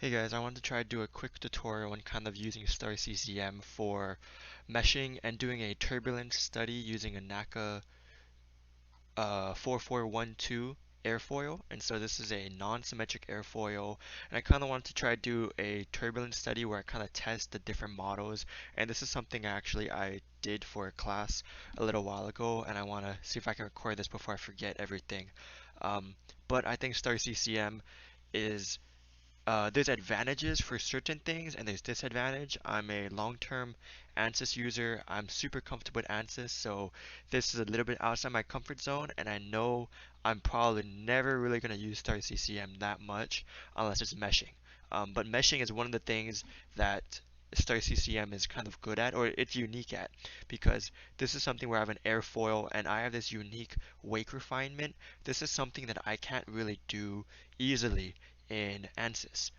Hey guys, I wanted to try to do a quick tutorial on kind of using Star-CCM for meshing and doing a turbulence study using a NACA 4412 airfoil. And so this is a non-symmetric airfoil, and I kind of wanted to try to do a turbulence study where I kind of test the different models. And this is something actually I did for a class a little while ago, and I want to see if I can record this before I forget everything. Um, but I think Star-CCM is there's advantages for certain things and there's disadvantage. I'm a long-term ANSYS user. I'm super comfortable with ANSYS, so this is a little bit outside my comfort zone, and I know I'm probably never really going to use Star-CCM that much unless it's meshing. But meshing is one of the things that Star-CCM is kind of good at, or it's unique at, because this is something where I have an airfoil and I have this unique wake refinement. This is something that I can't really do easily in ANSYS.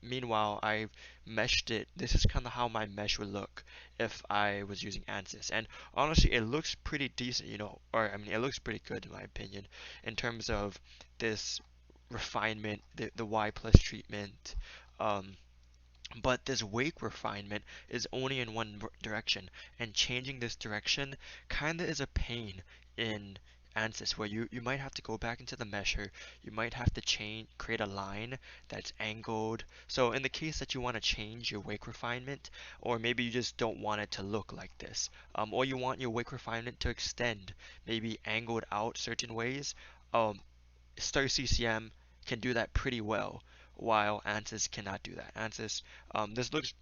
Meanwhile, I've meshed it. This is kind of how my mesh would look if I was using ANSYS. And honestly, it looks pretty decent, or I mean, it looks pretty good in my opinion in terms of this refinement, the Y plus treatment. Um, but this wake refinement is only in one direction, and changing this direction kind of is a pain in ANSYS, where you might have to go back into the mesher, you might have to create a line that's angled. So in the case that you want to change your wake refinement, or maybe you just don't want it to look like this, or you want your wake refinement to extend, maybe angled out certain ways, um, Star-CCM can do that pretty well, while ANSYS cannot do that. ANSYS, this looks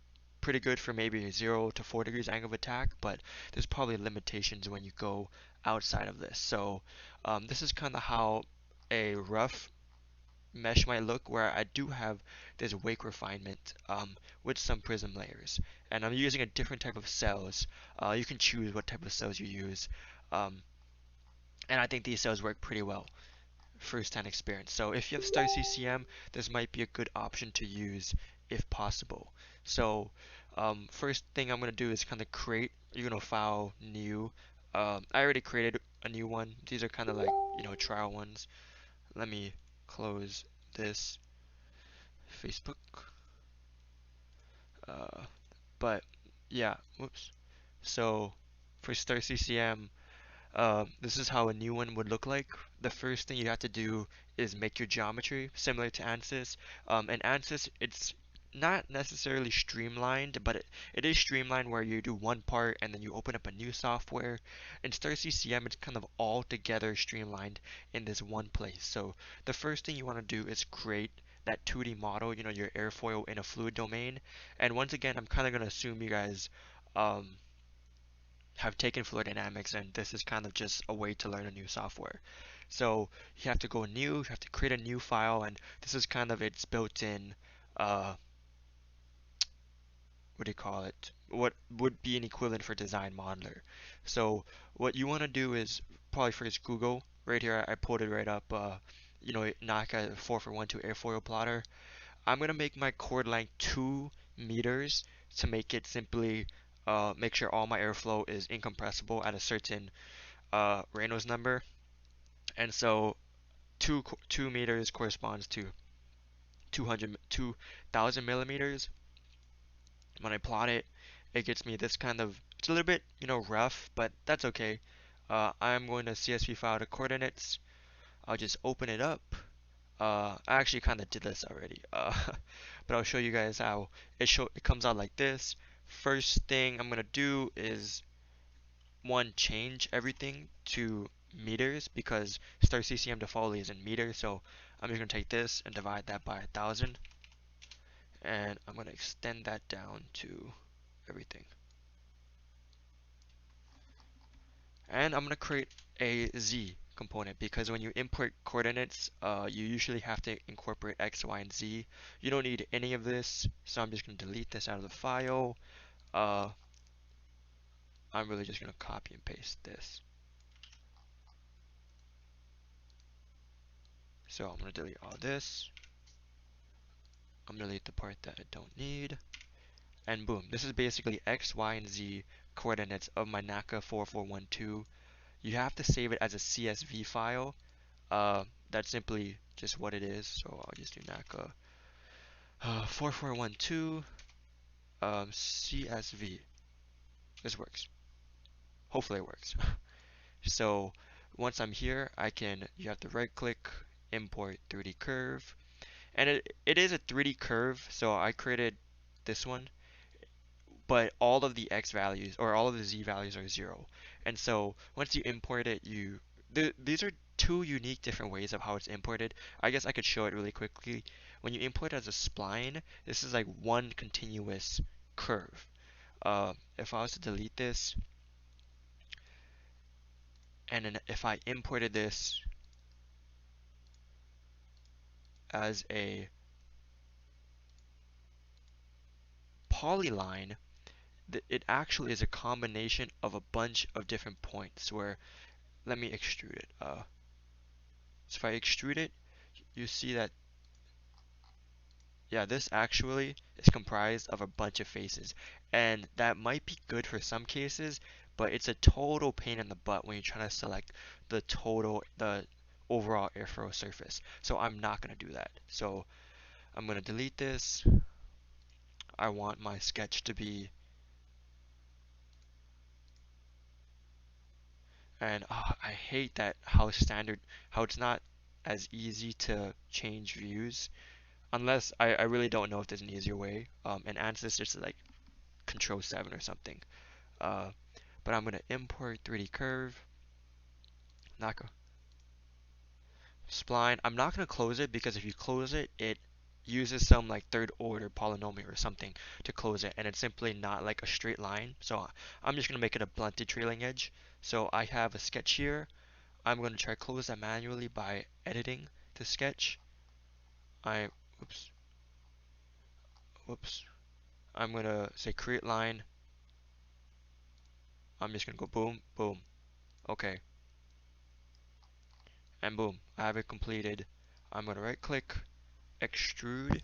pretty good for maybe 0 to 4 degrees angle of attack, but there's probably limitations when you go outside of this. So this is kind of how a rough mesh might look, where I do have this wake refinement with some prism layers, and I'm using a different type of cells. You can choose what type of cells you use, um, and I think these cells work pretty well first-hand experience. So if you have Star-CCM, this might be a good option to use if possible. So first thing I'm going to do is kind of create, file new. I already created a new one. These are kind of like, trial ones. Let me close this Facebook. Uh, but yeah, whoops. So for Star-CCM, this is how a new one would look like. The first thing you have to do is make your geometry similar to ANSYS. In ANSYS, it's not necessarily streamlined, but it is streamlined where you do one part and then you open up a new software. In Star-CCM, it's kind of all together streamlined in this one place. So the first thing you want to do is create that 2D model, your airfoil in a fluid domain. And once again, I'm kind of going to assume you guys um, have taken fluid dynamics, and this is kind of just a way to learn a new software. So you have to go new, you have to create a new file, and this is kind of its built-in, uh, what do you call it? What would be an equivalent for design modeler. So what you want to do is probably first Google. Right here, I pulled it right up. NACA 4412 airfoil plotter. I'm gonna make my chord length 2 meters to make it simply make sure all my airflow is incompressible at a certain Reynolds number, and so 2 meters corresponds to 2,000 millimeters. When I plot it, it gets me this kind of, it's a little bit rough, but that's okay. I'm going to CSV file the coordinates. I'll just open it up. I actually kind of did this already, but I'll show you guys how it comes out like this. First thing I'm gonna do is one, change everything to meters because Star-CCM default is in meters. So I'm just gonna take this and divide that by 1,000, and I'm gonna extend that down to everything. And I'm gonna create a Z component because when you import coordinates, you usually have to incorporate X, Y, and Z. You don't need any of this, so I'm just gonna delete this out of the file. Uh, I'm really just gonna copy and paste this. So I'm gonna delete all this. I'm gonna delete the part that I don't need. And boom, this is basically X, Y, and Z coordinates of my NACA 4412. You have to save it as a CSV file. That's simply just what it is. So I'll just do NACA 4412 CSV. This works. Hopefully it works. So once I'm here, you have to right click, import 3D curve. And it is a 3D curve, so I created this one, but all of the x values or all of the z values are 0. And so once you import it, these are two unique different ways of how it's imported. I guess I could show it really quickly. When you import as a spline, this is like one continuous curve. If I was to delete this, and then if I imported this as a polyline, it actually is a combination of a bunch of different points where, let me extrude it. So if I extrude it, you see that, yeah, this actually is comprised of a bunch of faces. And that might be good for some cases, but it's a total pain in the butt when you're trying to select the overall airfoil surface. So I'm not going to do that. So I'm going to delete this. I want my sketch to be, and I hate that how it's not as easy to change views, unless I really don't know if there's an easier way. And ANSYS just like Control 7 or something. Uh, but I'm gonna import 3D curve, NACA spline. I'm not gonna close it because if you close it, it uses some like third order polynomial or something to close it, and it's simply not like a straight line. So I'm just gonna make it a blunted trailing edge. So I have a sketch here. I'm gonna try close that manually by editing the sketch. I Oops, whoops. I'm gonna say create line. I'm just gonna go boom, boom. Okay, and boom. I have it completed. I'm gonna right click, extrude.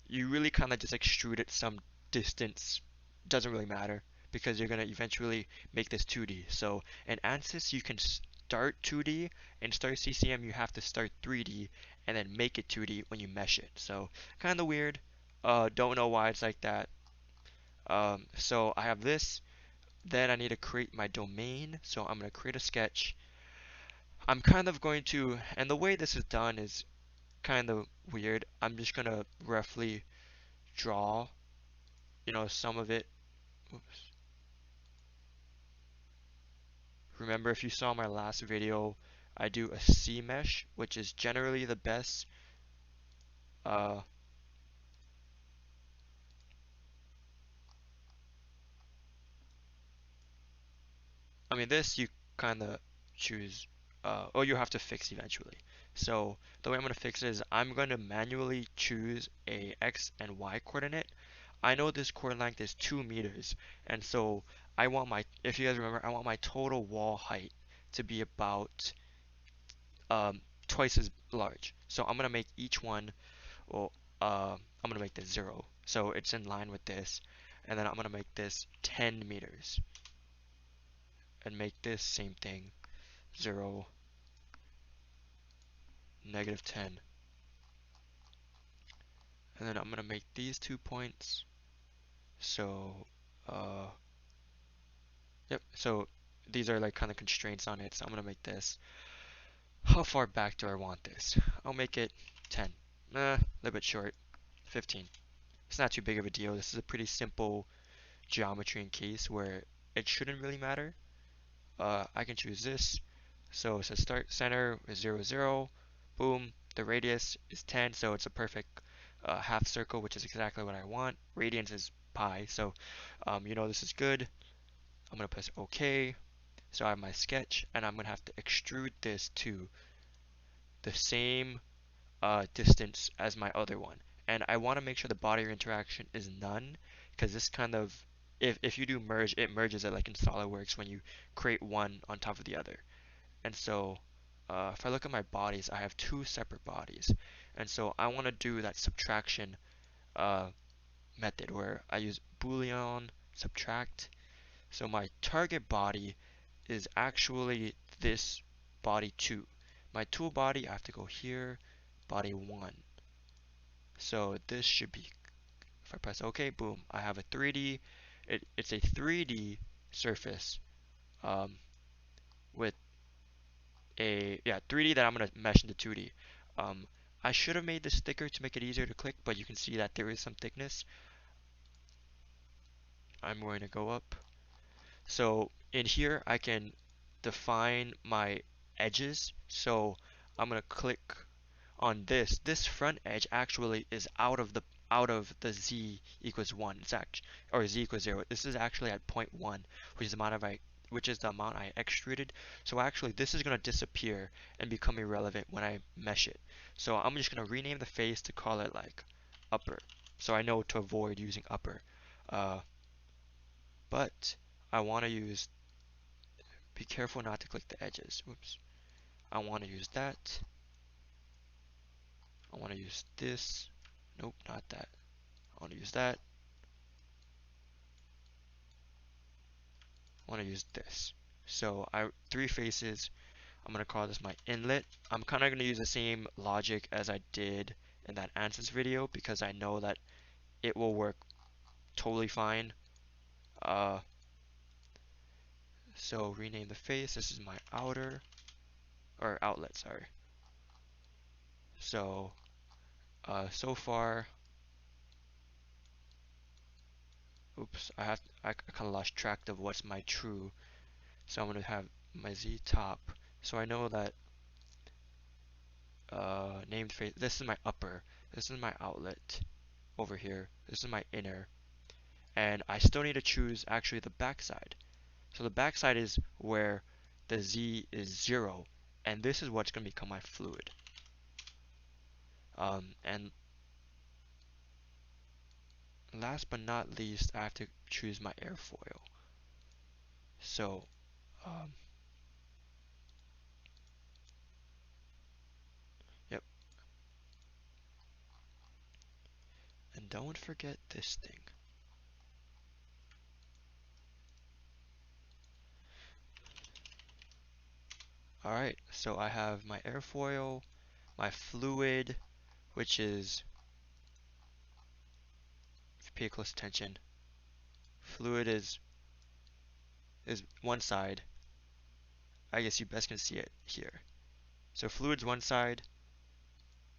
You really kind of just extrude it some distance. Doesn't really matter because you're gonna eventually make this 2D. So in ANSYS you can start 2D, in Star-CCM you have to start 3D and then make it 2D when you mesh it. So kind of weird. Don't know why it's like that. So I have this. Then I need to create my domain. So I'm gonna create a sketch. I'm kind of going to, and the way this is done is kind of weird. I'm just gonna roughly draw, some of it. Oops. Remember, if you saw my last video, I do a C mesh, which is generally the best. Uh, I mean, this you kind of choose, or you have to fix eventually. So the way I'm going to fix it is I'm going to manually choose a X and Y coordinate. I know this chord length is 2 meters, and so if you guys remember, I want my total wall height to be about um, twice as large. So I'm gonna make each one, well, I'm gonna make this 0, so it's in line with this, and then I'm gonna make this 10 meters, and make this same thing, 0, -10, and then I'm gonna make these 2 points. So, uh, yep. So these are like kind of constraints on it. So I'm gonna make this. How far back do I want this? I'll make it 10. A little bit short. 15. It's not too big of a deal. This is a pretty simple geometry in case where it shouldn't really matter. I can choose this. So it says start center is 0, 0. Boom. The radius is 10, so it's a perfect half circle, which is exactly what I want. Radians is pi, so this is good. I'm going to press OK. So I have my sketch, and I'm going to have to extrude this to the same distance as my other one. And I want to make sure the body interaction is none, because this kind of, if you do merge, it merges it like in SolidWorks when you create one on top of the other. And so if I look at my bodies, I have two separate bodies. And so I want to do that subtraction uh, method where I use Boolean subtract. So my target body is actually this body 2. My tool body, I have to go here, body 1. So this should be, if I press OK, boom, I have a 3D. It's a 3D surface um, with a, yeah, 3D that I'm going to mesh into 2D. Um, I should have made this thicker to make it easier to click, but you can see that there is some thickness. I'm going to go up. So in here, I can define my edges. So I'm going to click on this. This front edge actually is out of the z equals 1. It's actually, or z equals 0. This is actually at 0.1, which is the amount of which is the amount I extruded. So actually this is going to disappear and become irrelevant when I mesh it. So I'm just going to rename the face to call it like upper. So I know to avoid using upper. Uh, but I want to use, be careful not to click the edges. Whoops. I want to use that. I want to use this. Nope, not that. I want to use that. I want to use this. So three faces. I'm going to call this my inlet. I'm kind of going to use the same logic as I did in that ANSYS video because I know that it will work totally fine. Uh, so rename the face. This is my outer, or outlet, sorry. So, so far, oops, I kind of lost track of what's my true. So I'm going to have my Z top. So I know that named face, this is my upper, this is my outlet over here, this is my inner, and I still need to choose actually the backside. So the backside is where the Z is 0, and this is what's going to become my fluid. And last but not least, I have to choose my airfoil. So, um, yep, and don't forget this thing. Alright, so I have my airfoil, my fluid, which is, if you pay close attention, fluid is one side. I guess you best can see it here. So fluid's one side,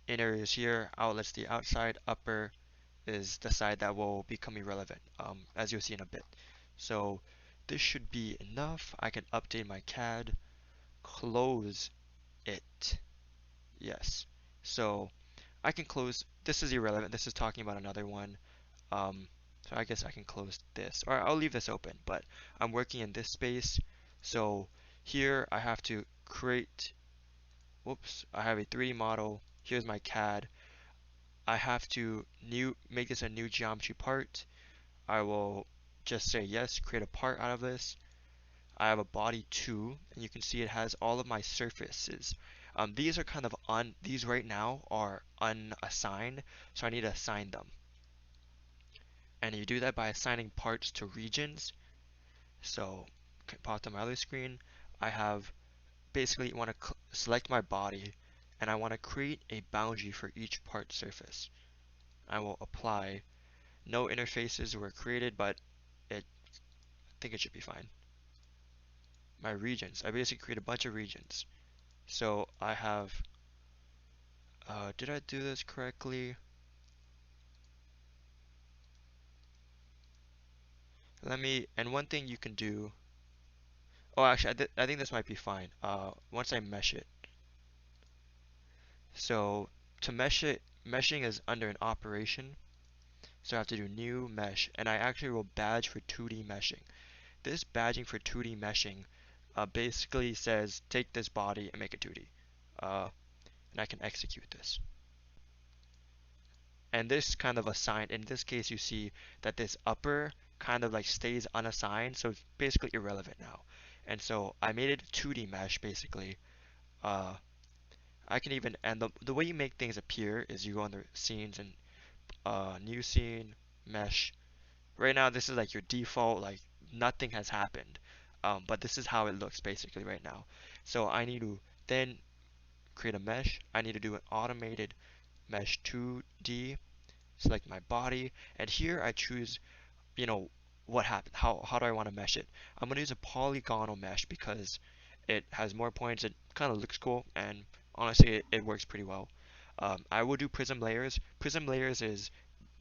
inner is here, outlet's the outside, upper is the side that will become irrelevant, as you'll see in a bit. So this should be enough. I can update my CAD, close it. Yes. So I can close, this is irrelevant, this is talking about another one. Um, so I guess I can close this, or I'll leave this open, but I'm working in this space. So here I have to create, whoops, I have a 3D model. Here's my CAD. I have to make this a new geometry part. I will just say yes, create a part out of this. I have a body 2, and you can see it has all of my surfaces. These are kind of these right now are unassigned, so I need to assign them. And you do that by assigning parts to regions. So, pop to my other screen. I have basically want to select my body, and I want to create a boundary for each part surface. I will apply. No interfaces were created, but I think it should be fine. My regions. I basically create a bunch of regions. So I have, did I do this correctly? And one thing you can do, oh actually I think this might be fine, once I mesh it. So to mesh it, meshing is under an operation, so I have to do new mesh, and I actually will badge for 2D meshing. This badging for 2D meshing basically says take this body and make it 2D. And I can execute this. And this kind of assigned, in this case you see that this upper kind of like stays unassigned, so it's basically irrelevant now. And so I made it a 2D mesh basically. Uh, I can even, and the way you make things appear is you go under scenes and new scene, mesh. Right now this is like your default, like nothing has happened. But this is how it looks basically right now. So I need to then create a mesh. I need to do an automated mesh 2D. select my body, and here I choose, you know, what happened, how do I want to mesh it. I'm going to use a polygonal mesh because it has more points, it kind of looks cool, and honestly it works pretty well. I will do prism layers. Prism layers is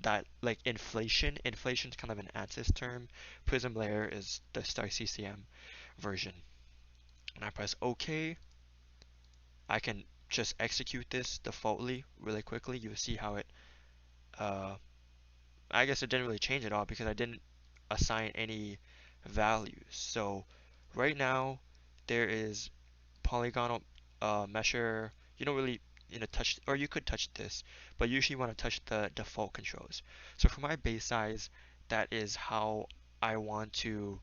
that like inflation. Inflation is kind of an ANSYS term. Prism layer is the Star-CCM version. And I press OK, I can just execute this defaultly really quickly. You'll see how it, uh, I guess it didn't really change at all because I didn't assign any values. So right now there is polygonal measure. You don't really touch, or you could touch this, but usually you want to touch the default controls. So for my base size, that is how I want to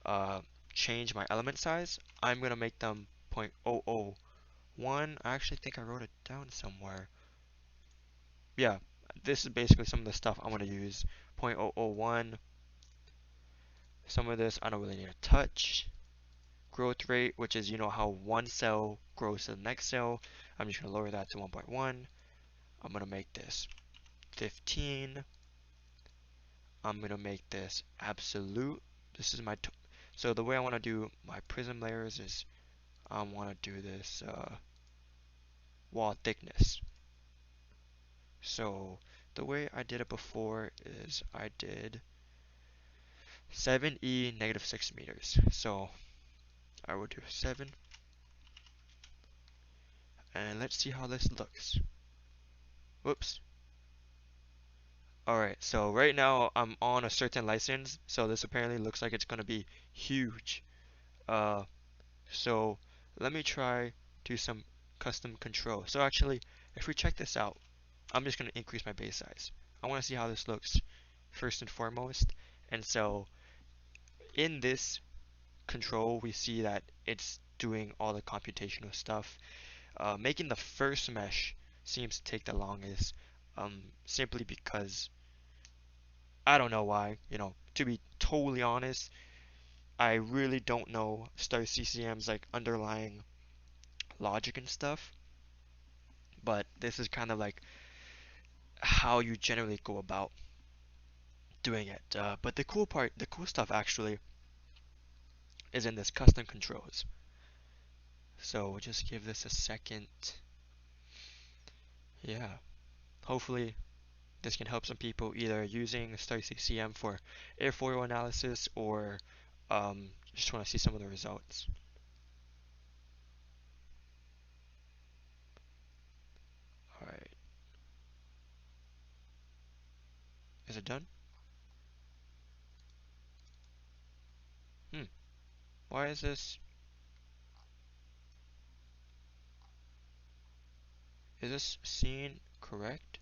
uh, change my element size. I'm gonna make them 0.001. I actually think I wrote it down somewhere. Yeah, this is basically some of the stuff I'm gonna use. 0.001. Some of this I don't really need to touch. Growth rate, which is how one cell grows to the next cell. I'm just gonna lower that to 1.1. I'm gonna make this 15. I'm gonna make this absolute. This is my so the way I want to do my prism layers is I want to do this wall thickness. So the way I did it before is I did 7e negative 6 meters. So I will do 7, and let's see how this looks. Whoops. Alright, so right now I'm on a certain license, so this apparently looks like it's gonna be huge. Uh, so let me try do some custom control. So actually, if we check this out, I'm just gonna increase my base size. I wanna see how this looks first and foremost. And so in this control, we see that it's doing all the computational stuff. Making the first mesh seems to take the longest, simply because I don't know why. To be totally honest, I really don't know Star-CCM's like underlying logic and stuff, but this is kind of like how you generally go about doing it. But the cool stuff actually is in this custom controls. So we'll just give this a second. Yeah, hopefully this can help some people either using Star-CCM for airfoil analysis or just want to see some of the results. All right, is it done? Hmm. Why is this? Is this scene correct?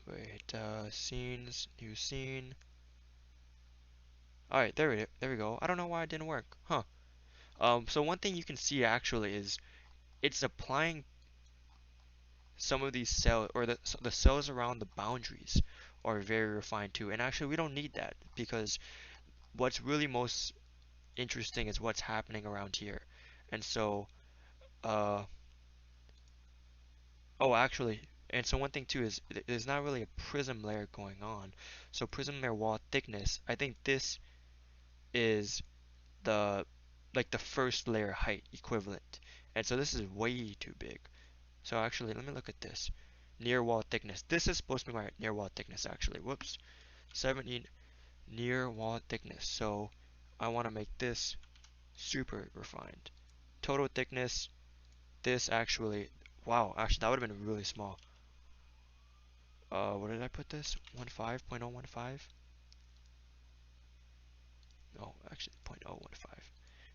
Wait, scenes, new scene. All right, there we go. I don't know why it didn't work, huh? So one thing you can see actually is it's applying some of these cells, or the cells around the boundaries are very refined too. And actually, we don't need that because what's really most interesting is what's happening around here. And so, uh, oh, actually, and so one thing too is there's not really a prism layer going on. So prism layer wall thickness, I think this is the like the first layer height equivalent. And so this is way too big. So actually, let me look at this. Near wall thickness. This is supposed to be my near wall thickness actually. Whoops. 17 near wall thickness. So I want to make this super refined. Total thickness. This actually, wow, actually that would have been really small. Where did I put this? 15.015? No, actually 0.015.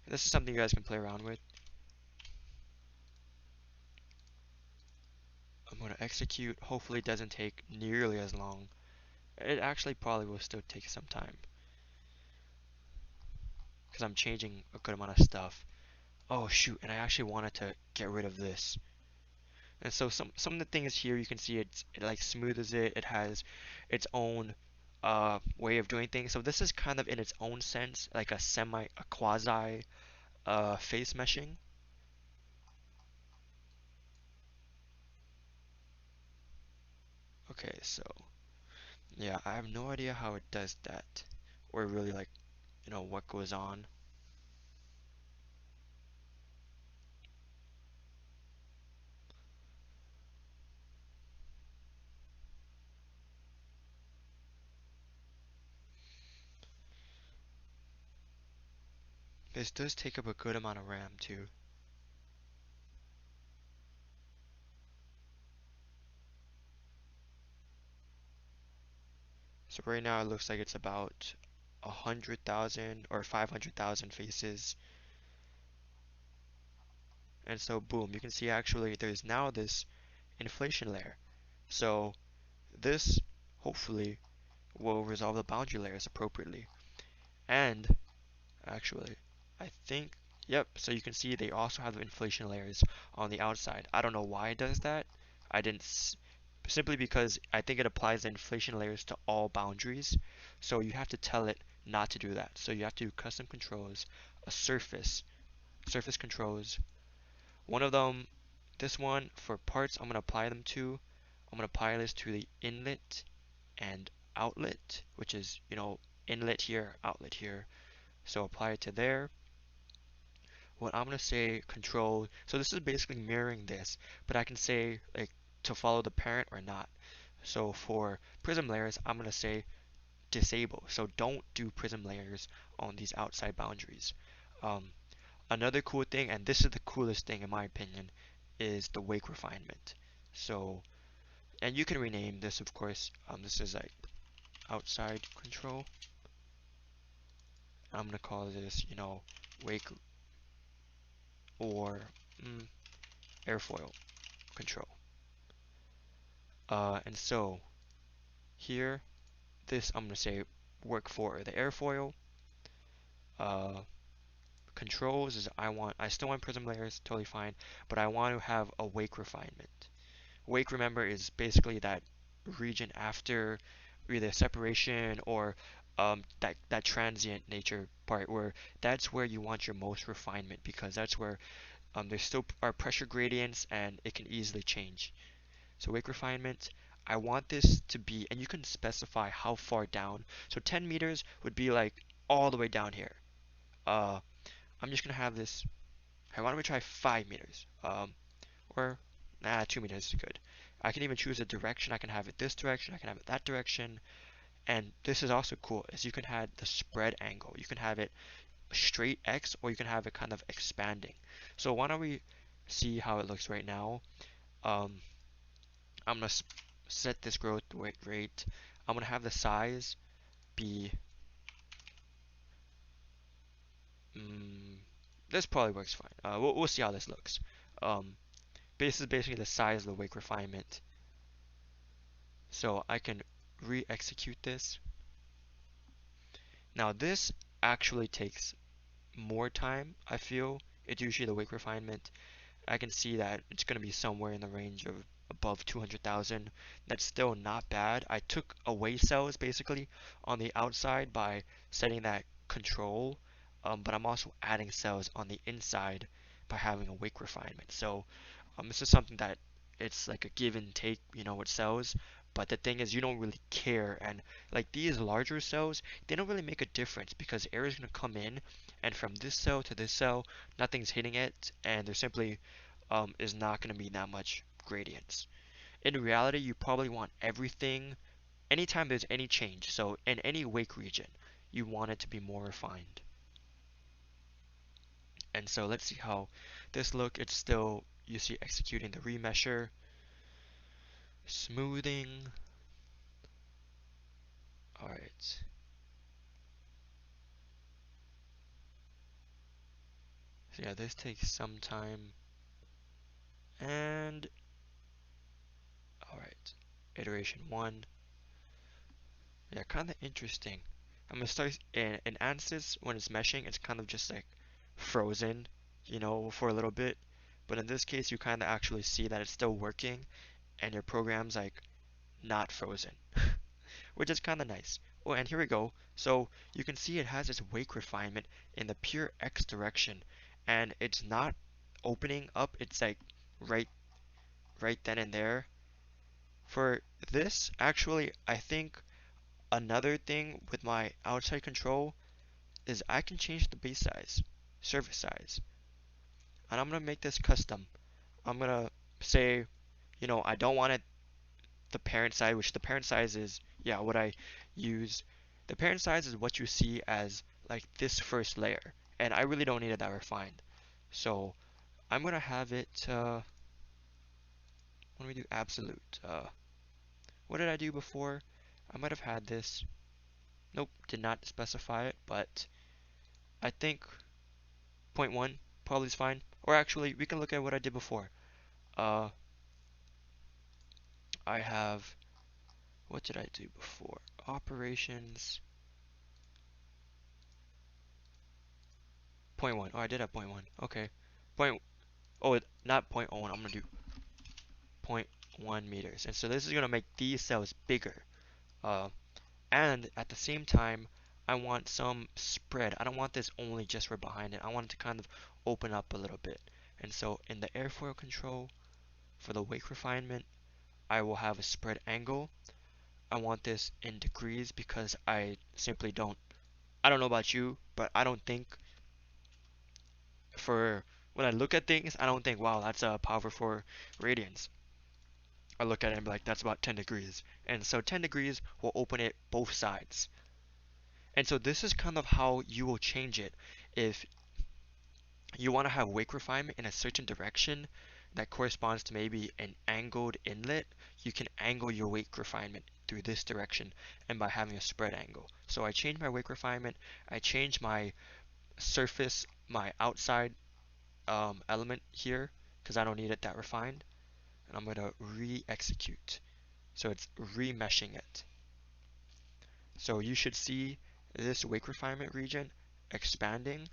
And this is something you guys can play around with. I'm going to execute. Hopefully it doesn't take nearly as long. It actually probably will still take some time because I'm changing a good amount of stuff. Oh shoot, and I actually wanted to get rid of this. And so some of the things here you can see it like smooths it. It has its own way of doing things. So this is kind of in its own sense like a quasi face meshing. Okay, so yeah, I have no idea how it does that, or really like, what goes on. This does take up a good amount of RAM too. So right now it looks like it's about 100,000 or 500,000 faces. And so boom, you can see actually there's now this inflation layer. So this hopefully will resolve the boundary layers appropriately. And actually, I think, yep, so you can see they also have the inflation layers on the outside. I don't know why it does that. I didn't, simply because I think it applies the inflation layers to all boundaries. So you have to tell it not to do that. So you have to do custom controls, a surface controls. One of them, this one, for parts, I'm going to apply them to. I'm going to apply this to the inlet and outlet, which is, inlet here, outlet here. So apply it to there. What I'm going to say control, so this is basically mirroring this, but I can say like to follow the parent or not. So for prism layers, I'm going to say disable. So don't do prism layers on these outside boundaries. Um, Another cool thing, and this is the coolest thing in my opinion, is the wake refinement. So, and you can rename this, of course. This is like outside control. I'm gonna call this, wake or airfoil control. And so here, this I'm gonna say work for the airfoil. Uh, Controls is I still want prism layers, totally fine, but I want to have a wake refinement. Wake, remember, is basically that region after either separation or that transient nature part where that's where you want your most refinement because that's where there still are pressure gradients and it can easily change. So wake refinement, I want this to be, and you can specify how far down. So 10 meters would be like all the way down here. Uh, I'm just gonna have this. Hey, why don't we try 5 meters? Or, nah, 2 meters is good. I can even choose a direction. I can have it this direction. I can have it that direction. And this is also cool, is you can have the spread angle. You can have it straight X, or you can have it kind of expanding. So why don't we see how it looks right now? Um, I'm gonna set this growth rate. I'm gonna have the size be. Mm, this probably works fine. We'll see how this looks. Um, this is basically the size of the wake refinement. So I can re-execute this. Now this actually takes more time, I feel. It's usually the wake refinement. I can see that it's going to be somewhere in the range of above 200,000. That's still not bad. I took away cells basically on the outside by setting that control, but I'm also adding cells on the inside by having a wake refinement. So this is something that it's like a give and take, with cells. But the thing is, you don't really care. And like these larger cells, they don't really make a difference because air is going to come in, and from this cell to this cell, nothing's hitting it, and there simply is not going to be that much gradients. In reality, you probably want everything, anytime there's any change, so in any wake region, you want it to be more refined. And so let's see how this look. It's still, you see, executing the remesher, smoothing. All right. So yeah, this takes some time. And all right, iteration one. Yeah, kind of interesting. I'm gonna start in ANSYS when it's meshing. It's kind of just like frozen, for a little bit. But in this case, you kind of actually see that it's still working, and your program's like not frozen. which is kind of nice. Oh, and here we go. So you can see it has its wake refinement in the pure X direction, and it's not opening up. It's like right, right then and there. For this, actually, I think another thing with my outside control is I can change the base size, surface size, and I'm gonna make this custom. I'm gonna say, I don't want it the parent size, which the parent size is, yeah, what I use. The parent size is what you see as like this first layer, and I really don't need it that refined. So I'm gonna have it. When we do absolute, what did I do before? I might have had this. Nope, did not specify it, but I think zero point 0.1 probably is fine. Or actually, we can look at what I did before. Uh, I have, what did I do before? Operations, zero point 0.1. Oh, I did have zero point 0.1. Okay. Point, oh, not zero point 0.01. I'm going to do 0.1 meters. And so this is going to make these cells bigger. Uh, and at the same time, I want some spread. I don't want this only just right behind it. I want it to kind of open up a little bit. And so in the airfoil control, for the wake refinement, I will have a spread angle. I want this in degrees because I don't know about you, but I don't think when I look at things, I don't think, wow, that's a power for radians. I look at it and be like, that's about 10 degrees. And so 10 degrees will open it both sides. And so this is kind of how you will change it. If you want to have wake refinement in a certain direction that corresponds to maybe an angled inlet, you can angle your wake refinement through this direction and by having a spread angle. So I change my wake refinement, I change my surface, my outside element here because I don't need it that refined, and I'm going to re-execute. So it's remeshing it. So you should see this wake refinement region expanding,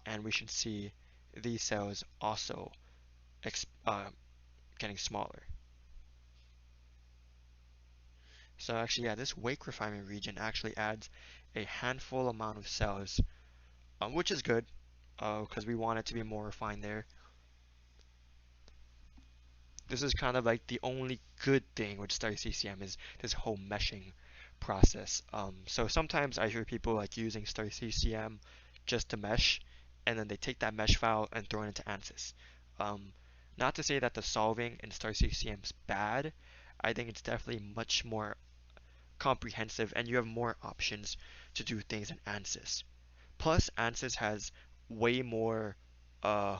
and we should see these cells also getting smaller. So actually, yeah, this wake refinement region actually adds a handful amount of cells, which is good because we want it to be more refined there. This is kind of like the only good thing with Star-CCM is this whole meshing process. So sometimes I hear people like using Star-CCM just to mesh, and then they take that mesh file and throw it into ANSYS. Um, Not to say that the solving in Star-CCM is bad. I think it's definitely much more comprehensive, and you have more options to do things in ANSYS. Plus, ANSYS has way more uh,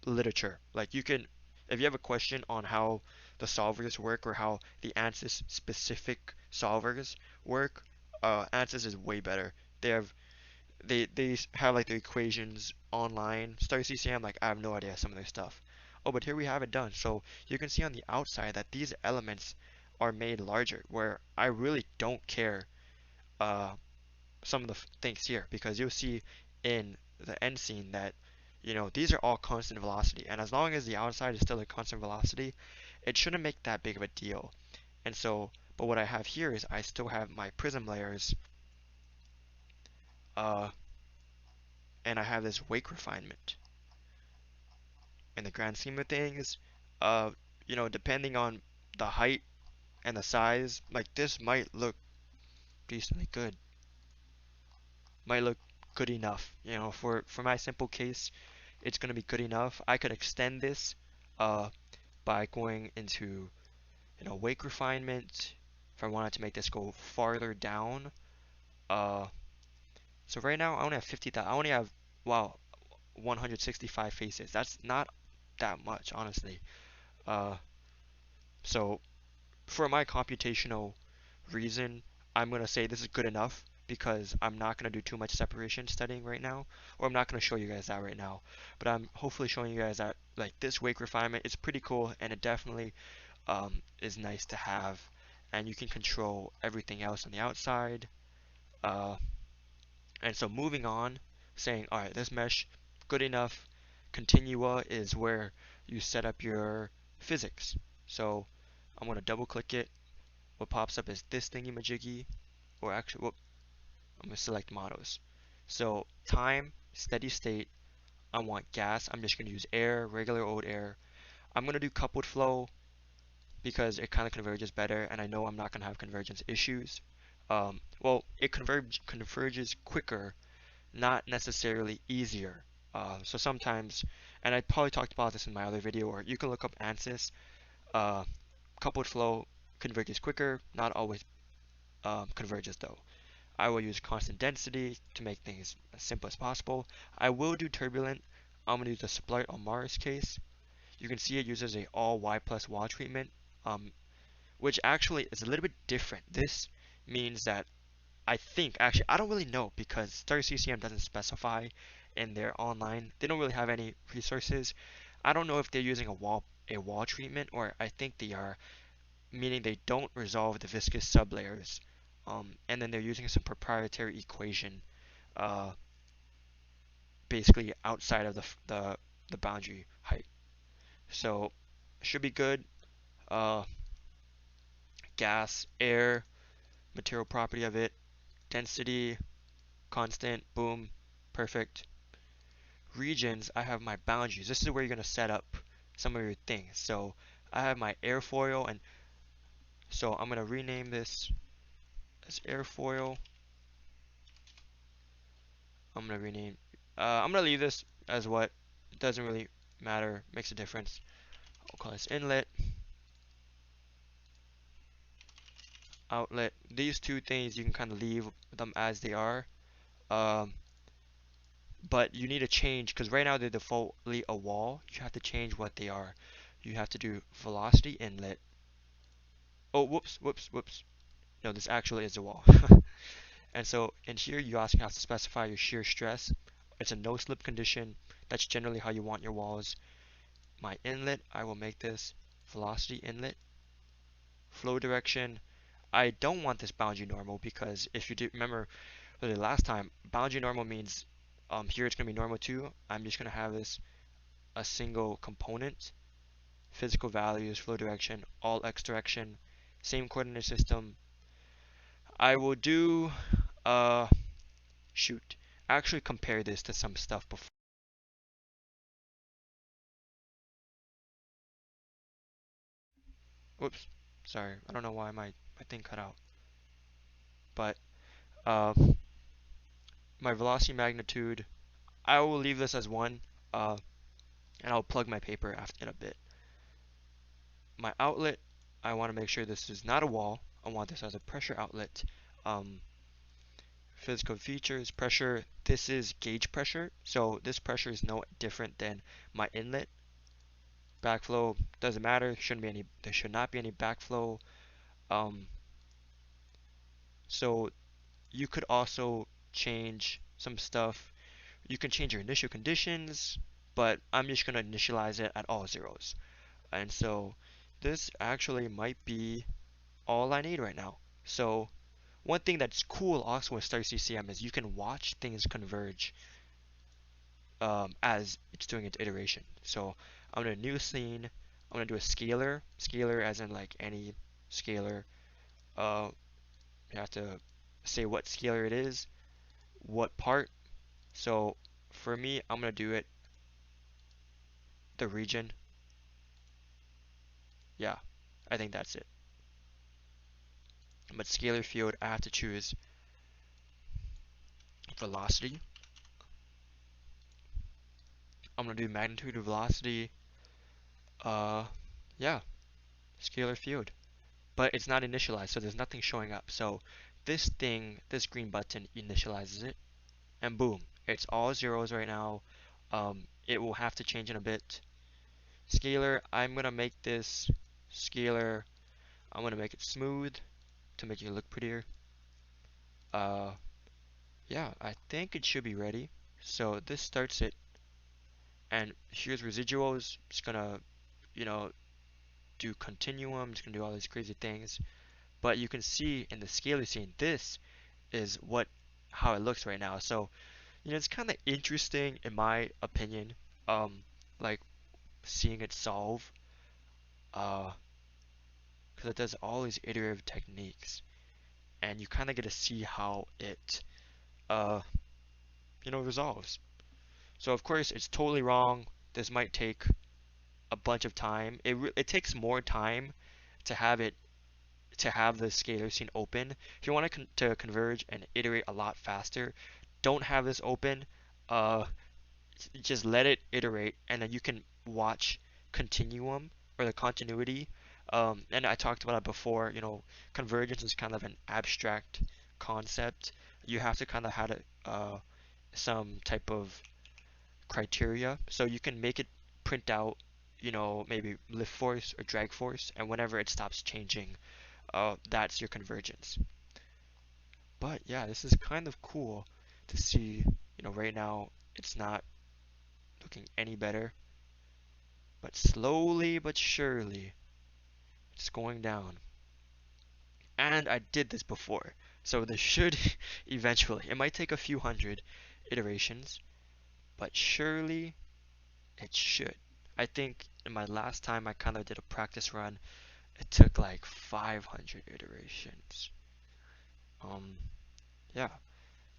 literature. Like you can, if you have a question on how the solvers work or how the ANSYS specific solvers work, ANSYS is way better. They have like the equations online. Star-CCM, like I have no idea some of their stuff. Oh, but here we have it done. So you can see on the outside that these elements are made larger, where I really don't care uh, some of the things here because you'll see in the end scene that these are all constant velocity, and as long as the outside is still a constant velocity, it shouldn't make that big of a deal. And so, but what I have here is I still have my prism layers, uh, and I have this wake refinement. In the grand scheme of things, uh, depending on the height and the size, like this might look decently good, might look good enough. For my simple case, it's going to be good enough. I could extend this uh, by going into wake refinement if I wanted to make this go farther down. Uh, so right now I only have 50,000. I only have, wow, 165 faces. That's not that much, honestly. Uh, so for my computational reason, I'm going to say this is good enough because I'm not going to do too much separation studying right now, or I'm not going to show you guys that right now. But I'm hopefully showing you guys that like this wake refinement is pretty cool, and it definitely is nice to have, and you can control everything else on the outside. Uh, and so moving on, saying, all right, this mesh, good enough. Continua is where you set up your physics. So I'm going to double click it, what pops up is this thingy majiggy, or actually, whoop, I'm gonna select models. So time, steady state, I want gas. I'm just gonna use air, regular old air. I'm gonna do coupled flow because it kind of converges better, and I know I'm not gonna have convergence issues. Well, it converges quicker, not necessarily easier. So sometimes, and I probably talked about this in my other video, or you can look up ANSYS. Uh, Coupled flow converges quicker, not always converges though. I will use constant density to make things as simple as possible. I will do turbulent. I'm going to use the Split on Mars case. You can see it uses a all Y plus wall treatment, um, which actually is a little bit different. This means that I think, actually, I don't really know because Star-CCM doesn't specify in their online. They don't really have any resources. I don't know if they're using a wall treatment, or I think they are, meaning they don't resolve the viscous sublayers. And then they're using some proprietary equation, uh, basically outside of the boundary height. So should be good. Uh, Gas, air, material property of it, density, constant, boom, perfect. Regions, I have my boundaries. This is where you're going to set up some of your things. So I have my airfoil, and so I'm going to rename this as airfoil. I'm going to leave this as what. It doesn't really matter, makes a difference. I'll call this inlet, outlet. These two things you can kind of leave them as they are. Um, but you need to change because right now they're defaultly a wall. You have to change what they are. You have to do velocity inlet. Oh, whoops, whoops, whoops. No, this actually is a wall. And so in here, you also have to specify your shear stress. It's a no slip condition. That's generally how you want your walls. My inlet, I will make this velocity inlet. Flow direction, I don't want this boundary normal because if you do remember the last time, boundary normal means here it's going to be normal too. I'm just going to have this a single component. Physical values, flow direction, all x direction, same coordinate system. I will do, uh, shoot, actually compare this to some stuff before. Whoops, sorry, I don't know why my thing cut out. But uh, my velocity magnitude, I will leave this as 1, uh, and I'll plug my paper after in a bit. My outlet, I want to make sure this is not a wall. I want this as a pressure outlet. Um, Physical features, pressure, this is gauge pressure. So this pressure is no different than my inlet. Backflow, doesn't matter. There should not be any backflow. Um, so you could also change some stuff. You can change your initial conditions, but I'm just going to initialize it at all zeros. And so this actually might be all I need right now. So one thing that's cool also with Star-CCM is you can watch things converge as it's doing its iteration. So I'm going to new scene. I'm going to do a scalar. Scalar as in like any scalar. Uh, you have to say what scalar it is, what part. So for me, I'm going to do it the region. Yeah, I think that's it. But scalar field, I have to choose velocity. I'm going to do magnitude of velocity. Uh, yeah, scalar field. But it's not initialized, so there's nothing showing up. So this thing, this green button initializes it, and boom, it's all zeros right now. It will have to change in a bit. Scalar, I'm gonna make this scalar. I'm gonna make it smooth to make it look prettier. Uh, yeah, I think it should be ready. So this starts it, and here's residuals. It's gonna, you know, do continuum. It's gonna do all these crazy things. But you can see in the scalar scene, this is how it looks right now. So, it's kind of interesting in my opinion, like seeing it solve. Uh, because it does all these iterative techniques, and you kind of get to see how it, uh, resolves. So of course it's totally wrong. This might take a bunch of time. It takes more time to have it to have the scalar scene open. If you want to converge and iterate a lot faster, don't have this open. Uh, just let it iterate, and then you can watch continuum or the continuity. And I talked about it before. Convergence is kind of an abstract concept. You have to kind of have some type of criteria, so you can make it print out, maybe lift force or drag force, and whenever it stops changing, that's your convergence. But yeah, this is kind of cool to see. Right now it's not looking any better, but slowly but surely it's going down. And I did this before, so this should eventually, it might take a few hundred iterations, but surely it should. I think in my last time I kind of did a practice run, it took like 500 iterations. Um, yeah,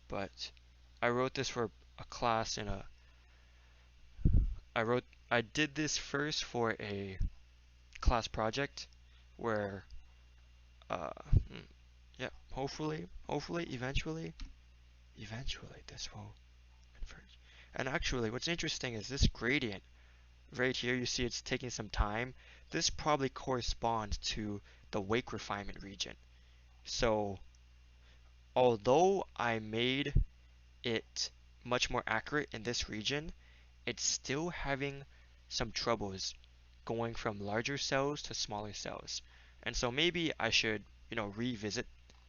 but I wrote this for a class in a. I did this first for a class project where, uh, mm, yeah, hopefully, eventually this will converge. And actually, what's interesting is this gradient right here. You see it's taking some time. This probably corresponds to the wake refinement region. So although I made it much more accurate in this region, it's still having some troubles going from larger cells to smaller cells. And so maybe I should, revisit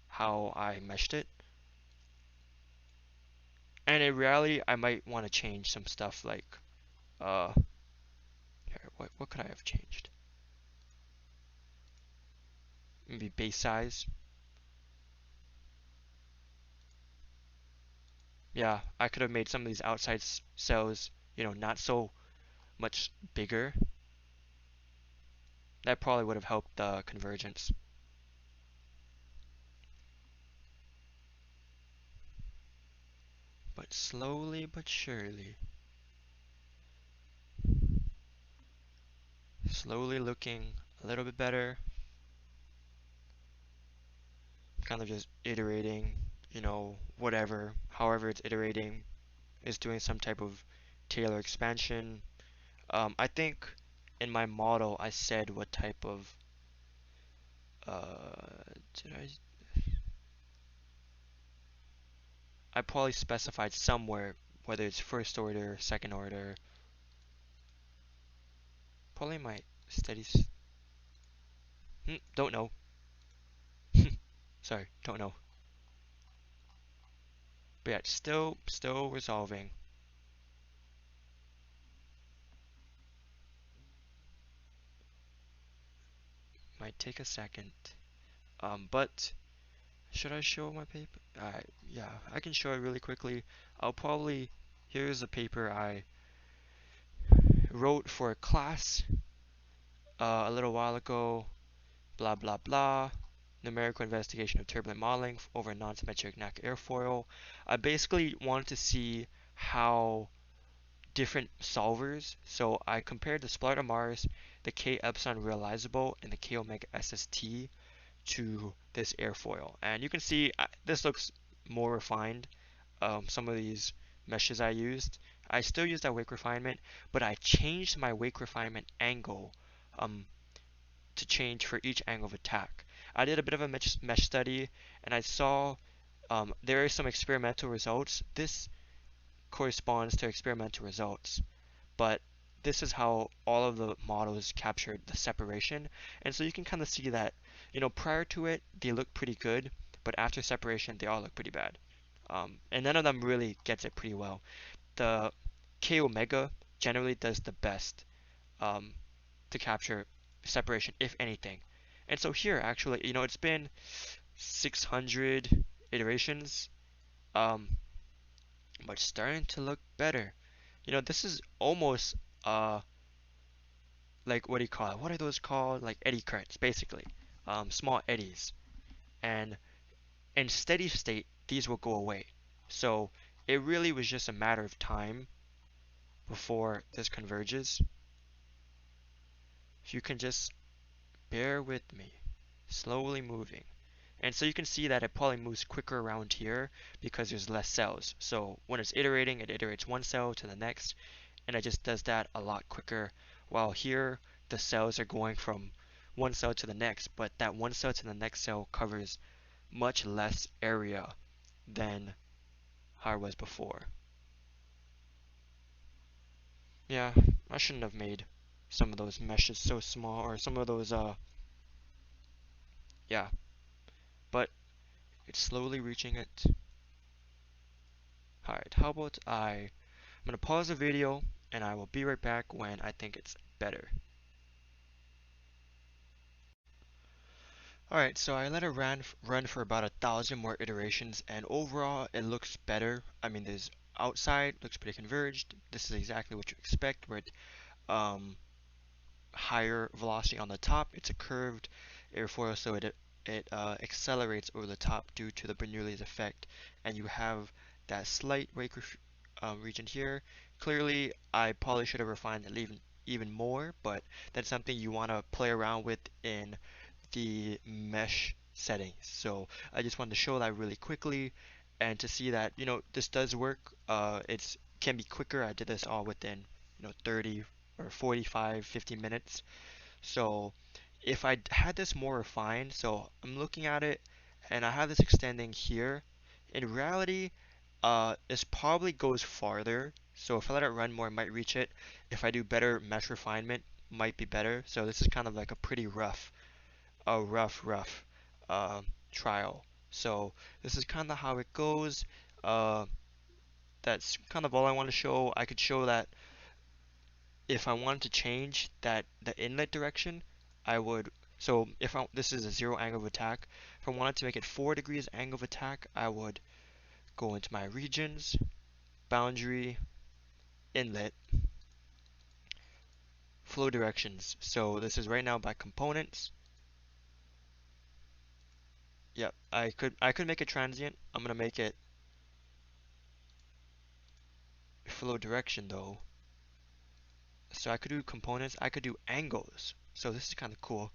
how I meshed it. And in reality, I might want to change some stuff like, uh, here, what could I have changed? Maybe base size. Yeah, I could have made some of these outside cells, not so much bigger. That probably would have helped the convergence. But slowly but surely, slowly looking a little bit better, kind of just iterating, whatever, however it's iterating, is doing some type of Taylor expansion. I think in my model I said what type of, did I probably specified somewhere whether it's first order, second order, probably my steady, don't know. Sorry, don't know. But yeah, still resolving. Might take a second. But should I show my paper? Yeah, I can show it really quickly. I'll probably, here's a paper I wrote for a class a little while ago. Blah blah blah. Numerical investigation of turbulent modeling over non-symmetric NACA airfoil. I basically wanted to see how different solvers. So I compared the Sparta Mars, the K epsilon realizable, and the K omega SST to this airfoil. And you can see this looks more refined. Some of these meshes I used. I still use that wake refinement, but I changed my wake refinement angle um, to change for each angle of attack. I did a bit of a mesh study, and I saw there are some experimental results. This corresponds to experimental results, but this is how all of the models captured the separation. And so you can kind of see that, prior to it, they look pretty good, but after separation, they all look pretty bad. And none of them really gets it pretty well. The K omega generally does the best um, to capture separation, if anything. And so here, actually, it's been 600 iterations, um, but starting to look better. This is almost like, what do you call it? What are those called? Like eddy currents, basically. small eddies. And in steady state, these will go away. So it really was just a matter of time before this converges. If you can just bear with me, slowly moving. And so you can see that it probably moves quicker around here because there's less cells. So when it's iterating, it iterates one cell to the next, and it just does that a lot quicker. While here, the cells are going from one cell to the next, but that one cell to the next cell covers much less area than how it was before. Yeah, I shouldn't have made some of those meshes so small, or some of those, yeah, but it's slowly reaching it. Alright, how about I'm gonna pause the video and I will be right back when I think it's better. Alright, so I let it run for about 1,000 more iterations, and overall it looks better. I mean, there's outside looks pretty converged. This is exactly what you expect with um, higher velocity on the top. It's a curved airfoil, so it accelerates over the top due to the Bernoulli's effect, and you have that slight wake region here. Clearly, I probably should have refined it even more, but that's something you want to play around with in the mesh settings. So I just wanted to show that really quickly, and to see that this does work. It's can be quicker. I did this all within 30 or 45, 50 minutes. So if I had this more refined, so I'm looking at it and I have this extending here. In reality, this probably goes farther. So if I let it run more, I might reach it. If I do better mesh refinement, might be better. So this is kind of like a rough trial. So this is kind of how it goes. Uh, that's kind of all I want to show. I could show that if I wanted to change the inlet direction, I would. So this is a 0 angle of attack. If I wanted to make it 4 degrees angle of attack, I would go into my regions, boundary, inlet, flow directions. So this is right now by components. Yep, I could make it transient. I'm gonna make it flow direction though. So I could do components. I could do angles. So this is kind of cool.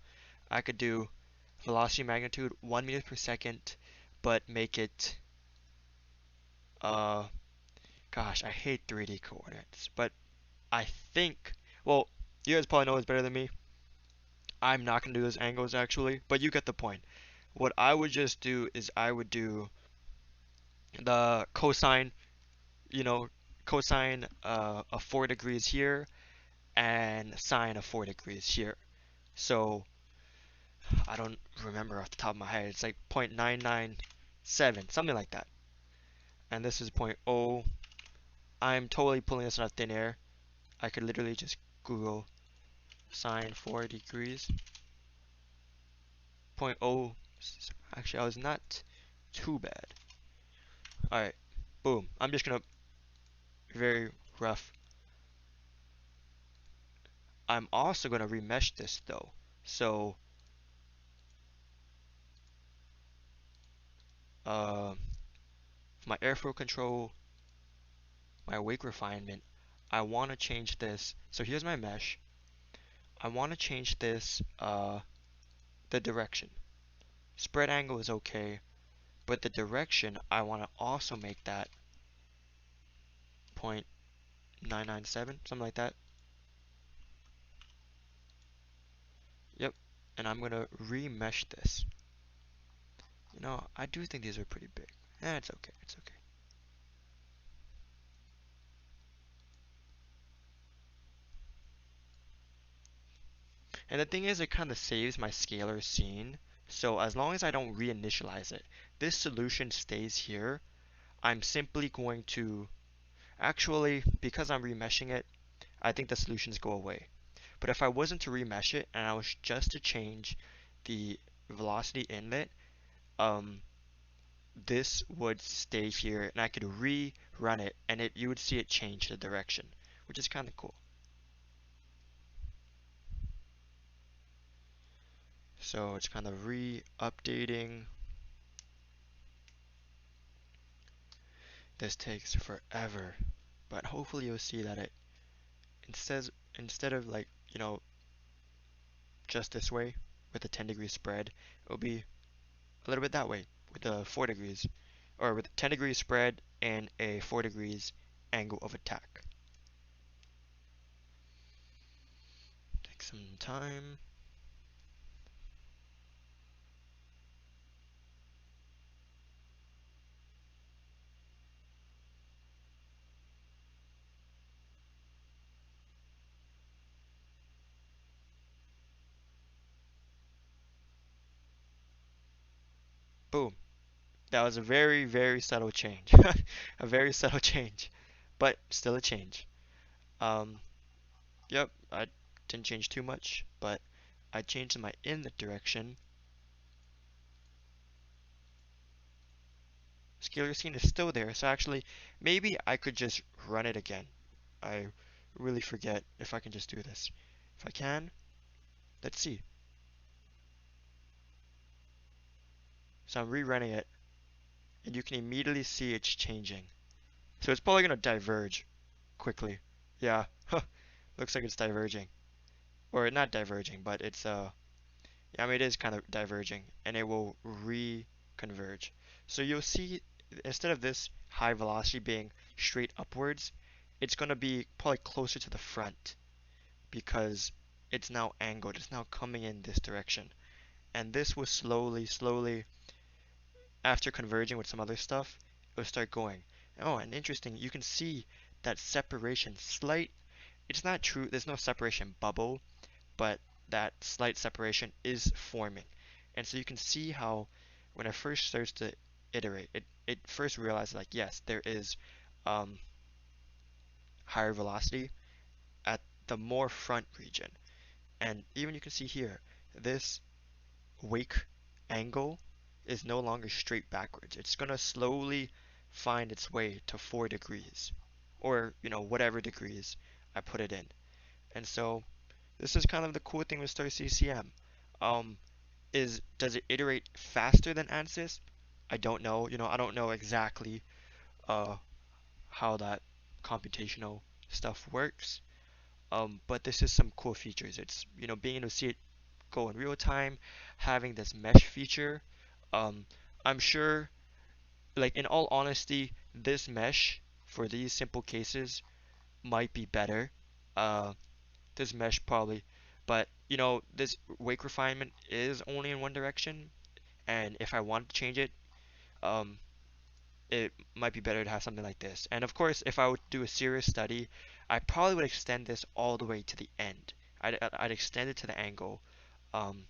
I could do velocity magnitude 1 meter per second, but make it uh gosh, I hate 3D coordinates, but I think, well, you guys probably know this better than me. I'm not gonna do those angles actually, but you get the point. What I would just do is I would do the cosine, you know, cosine of 4 degrees here and sine of 4 degrees here. So I don't remember off the top of my head. It's like 0.997, something like that. And this is point 0. I'm totally pulling this out of thin air. I could literally just Google sine 4 degrees. Point 0. Actually, I was not too bad. Alright, boom. I'm just gonna very rough. I'm also gonna remesh this though. So, uh, my airflow control, my wake refinement, I want to change this. So here's my mesh. I want to change this, the direction. Spread angle is okay, but the direction, I want to also make that 0.997, something like that. Yep, and I'm gonna remesh this. I do think these are pretty big. It's okay, it's okay. And the thing is, it kind of saves my scalar scene. So as long as I don't reinitialize it, this solution stays here. I'm simply going to, actually, because I'm remeshing it, I think the solutions go away. But if I wasn't to remesh it and I was just to change the velocity inlet, um, this would stay here and I could rerun it and you would see it change the direction, which is kind of cool. So it's kind of re-updating. This takes forever, but hopefully you'll see that instead of like, just this way with a 10-degree spread, it'll be a little bit that way with a 4 degrees, or with a 10 degree spread and a 4 degrees angle of attack. Take some time. Boom. That was a very, very subtle change. A very subtle change, but still a change. Um, yep, I didn't change too much, but I changed my inlet direction. Scalar scene is still there, so actually, maybe I could just run it again. I really forget if I can just do this. If I can, let's see. So I'm rerunning it, and you can immediately see it's changing. So it's probably going to diverge quickly. Yeah, looks like it's diverging. Or not diverging, but it's yeah, I mean it is kind of diverging, and it will reconverge. So you'll see instead of this high velocity being straight upwards, it's going to be probably closer to the front because it's now angled. It's now coming in this direction. And this will slowly, after converging with some other stuff, it will start going. Oh, and interesting, you can see that separation, it's not true, there's no separation bubble, but that slight separation is forming. And so you can see how when it first starts to iterate, it first realizes like, yes, there is um, higher velocity at the more front region. And even you can see here, this wake angle is no longer straight backwards. It's going to slowly find its way to 4 degrees or, whatever degrees I put it in. And so this is kind of the cool thing with Star-CCM. Um, does it iterate faster than ANSYS? I don't know. I don't know exactly uh, how that computational stuff works. But this is some cool features. It's being able to see it go in real time, having this mesh feature. Um, I'm sure, like in all honesty, this mesh for these simple cases might be better. Uh, this mesh probably, but this wake refinement is only in one direction, and if I want to change it, um, it might be better to have something like this. And of course, if I would do a serious study, I probably would extend this all the way to the end. I'd extend it to the angle. Um,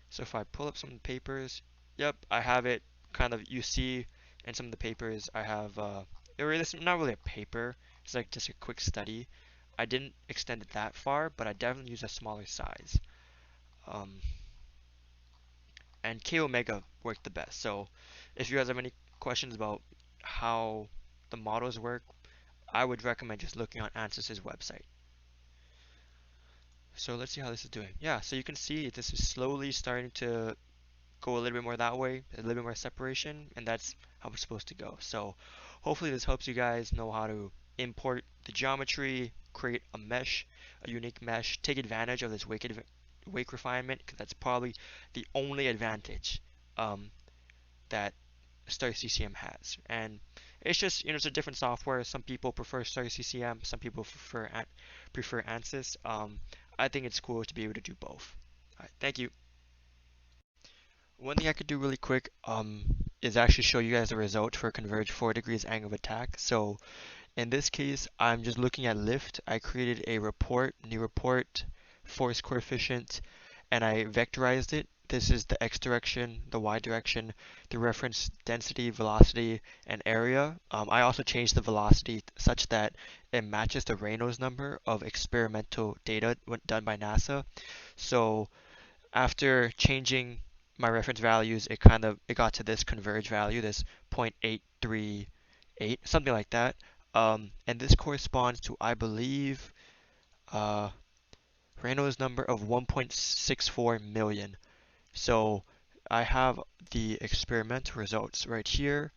so if I pull up some of the papers, yep, I have it kind of, you see in some of the papers, I have, it's not really a paper, it's like just a quick study. I didn't extend it that far, but I definitely use a smaller size. Um, and K Omega worked the best. So if you guys have any questions about how the models work, I would recommend just looking on ANSYS's website. So let's see how this is doing. Yeah, so you can see this is slowly starting to go a little bit more that way, a little bit more separation, and that's how it's supposed to go. So hopefully this helps you guys know how to import the geometry, create a mesh, a unique mesh, take advantage of this wake refinement, because that's probably the only advantage um, that Star-CCM has. And it's just, it's a different software. Some people prefer Star-CCM, some people prefer ANSYS. I think it's cool to be able to do both. All right, thank you. One thing I could do really quick is actually show you guys the result for converge 4 degrees angle of attack. So in this case, I'm just looking at lift. I created a report, new report, force coefficient, and I vectorized it. This is the x direction, the y direction, the reference density, velocity, and area. I also changed the velocity such that it matches the Reynolds number of experimental data done by NASA. So after changing my reference values, it got to this converge value, this 0.838, something like that. And this corresponds to, I believe, uh, Reynolds number of 1.64 million. So I have the experimental results right here.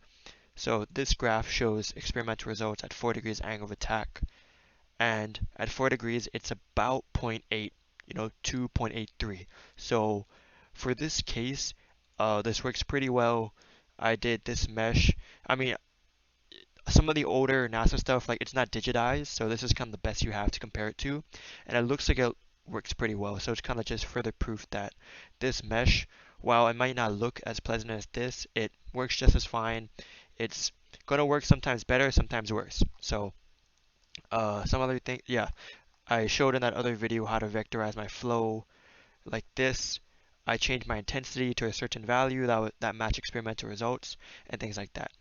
So this graph shows experimental results at 4 degrees angle of attack, and at 4 degrees it's about zero point 0.8, 2.83. So for this case, this works pretty well. I did this mesh. I mean, some of the older NASA stuff, like it's not digitized, so this is kind of the best you have to compare it to, and it looks like it works pretty well. So it's kind of just further proof that this mesh, while it might not look as pleasant as this, it works just as fine. It's gonna work sometimes better, sometimes worse. So some other thing, yeah, I showed in that other video how to vectorize my flow like this. I changed my intensity to a certain value that match experimental results and things like that.